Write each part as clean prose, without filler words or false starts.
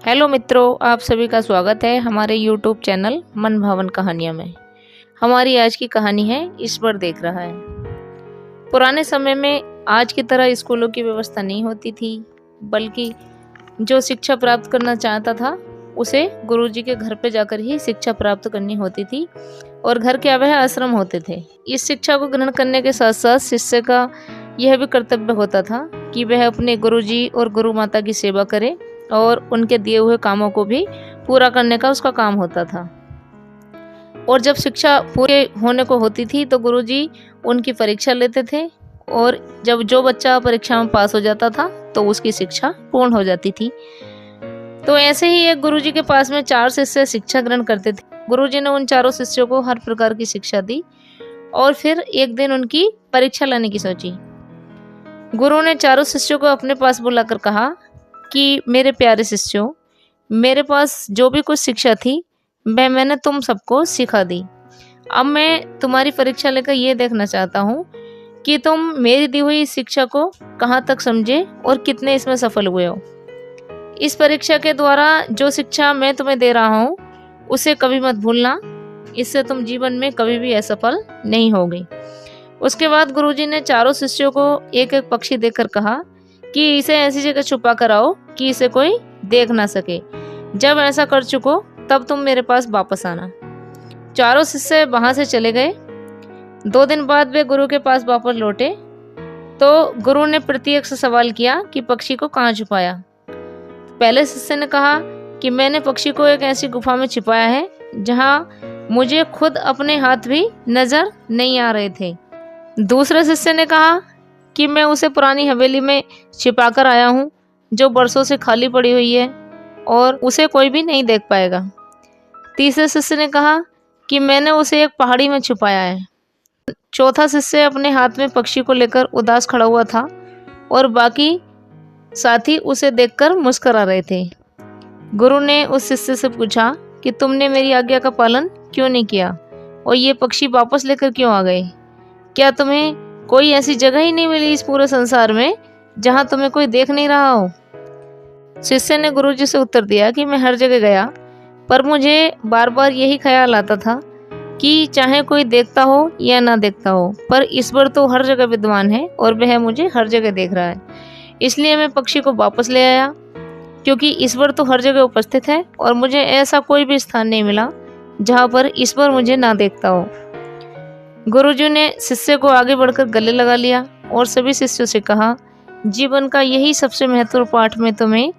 Hello मित्रों, आप सभी का स्वागत है हमारे यूट्यूब चैनल मन भावन कहानियों में। हमारी आज की कहानी है ईश्वर देख रहा है। पुराने समय में आज की तरह स्कूलों की व्यवस्था नहीं होती थी, बल्कि जो शिक्षा प्राप्त करना चाहता था उसे गुरुजी के घर पे जाकर ही शिक्षा प्राप्त करनी होती थी और घर के वह आश्रम होते थे। इस शिक्षा को ग्रहण करने के साथ साथ शिष्य का यह भी कर्तव्य होता था कि वह अपने गुरुजी और गुरु माता की सेवा करे और उनके दिए हुए कामों को भी पूरा करने का उसका काम होता था। और जब शिक्षा पूरे होने को होती थी तो गुरुजी उनकी परीक्षा लेते थे और जब जो बच्चा परीक्षा में पास हो जाता था तो उसकी शिक्षा पूर्ण हो जाती थी। तो ऐसे ही एक गुरुजी के पास में 4 शिष्य शिक्षा ग्रहण करते थे। गुरुजी ने उन चारों शिष्यों को हर प्रकार की शिक्षा दी और फिर एक दिन उनकी परीक्षा लेने की सोची। गुरु ने चारों शिष्यों को अपने पास बुलाकर कहा कि मेरे प्यारे शिष्यों, मेरे पास जो भी कुछ शिक्षा थी वह मैंने तुम सबको सिखा दी। अब मैं तुम्हारी परीक्षा लेकर ये देखना चाहता हूँ कि तुम मेरी दी हुई शिक्षा को कहाँ तक समझे और कितने इसमें सफल हुए हो। इस परीक्षा के द्वारा जो शिक्षा मैं तुम्हें दे रहा हूँ उसे कभी मत भूलना, इससे तुम जीवन में कभी भी असफल नहीं होगे। उसके बाद गुरुजी ने चारों शिष्यों को एक एक पक्षी देकर कहा कि इसे ऐसी जगह छुपा कर आओ कि इसे कोई देख ना सके। जब ऐसा कर चुको तब तुम मेरे पास वापस आना। चारों शिष्य वहां से चले गए। 2 दिन बाद वे गुरु के पास वापस लौटे तो गुरु ने प्रत्येक से सवाल किया कि पक्षी को कहाँ छुपाया। पहले शिष्य ने कहा कि मैंने पक्षी को एक ऐसी गुफा में छिपाया है जहाँ मुझे खुद अपने हाथ भी नजर नहीं आ रहे थे। दूसरे शिष्य ने कहा कि मैं उसे पुरानी हवेली में छिपा कर आया हूँ जो बरसों से खाली पड़ी हुई है और उसे कोई भी नहीं देख पाएगा। तीसरे शिष्य ने कहा कि मैंने उसे एक पहाड़ी में छुपाया है। चौथा शिष्य अपने हाथ में पक्षी को लेकर उदास खड़ा हुआ था और बाकी साथी उसे देखकर मुस्कुरा रहे थे। गुरु ने उस शिष्य से पूछा कि तुमने मेरी आज्ञा का पालन क्यों नहीं किया और ये पक्षी वापस लेकर क्यों आ गए? क्या तुम्हें कोई ऐसी जगह ही नहीं मिली इस पूरे संसार में जहां तुम्हें कोई देख नहीं रहा हो? शिष्य ने गुरुजी से उत्तर दिया कि मैं हर जगह गया, पर मुझे बार बार यही ख्याल आता था कि चाहे कोई देखता हो या ना देखता हो, पर ईश्वर तो हर जगह विद्वान है और वह मुझे हर जगह देख रहा है। इसलिए मैं पक्षी को वापस ले आया, क्योंकि ईश्वर तो हर जगह उपस्थित है और मुझे ऐसा कोई भी स्थान नहीं मिला जहाँ पर ईश्वर मुझे ना देखता हो। गुरुजी ने शिष्य को आगे बढ़कर गले लगा लिया और सभी शिष्यों से कहा, जीवन का यही सबसे महत्वपूर्ण पाठ मैं तुम्हें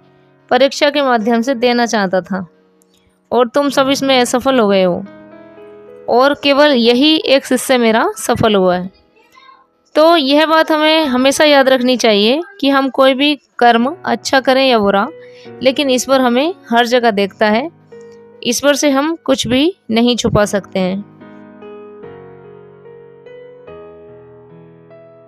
परीक्षा के माध्यम से देना चाहता था और तुम सब इसमें असफल हो गए हो और केवल यही एक शिष्य मेरा सफल हुआ है। तो यह बात हमें हमेशा याद रखनी चाहिए कि हम कोई भी कर्म अच्छा करें या बुरा, लेकिन ईश्वर हमें हर जगह देखता है। ईश्वर से हम कुछ भी नहीं छुपा सकते हैं।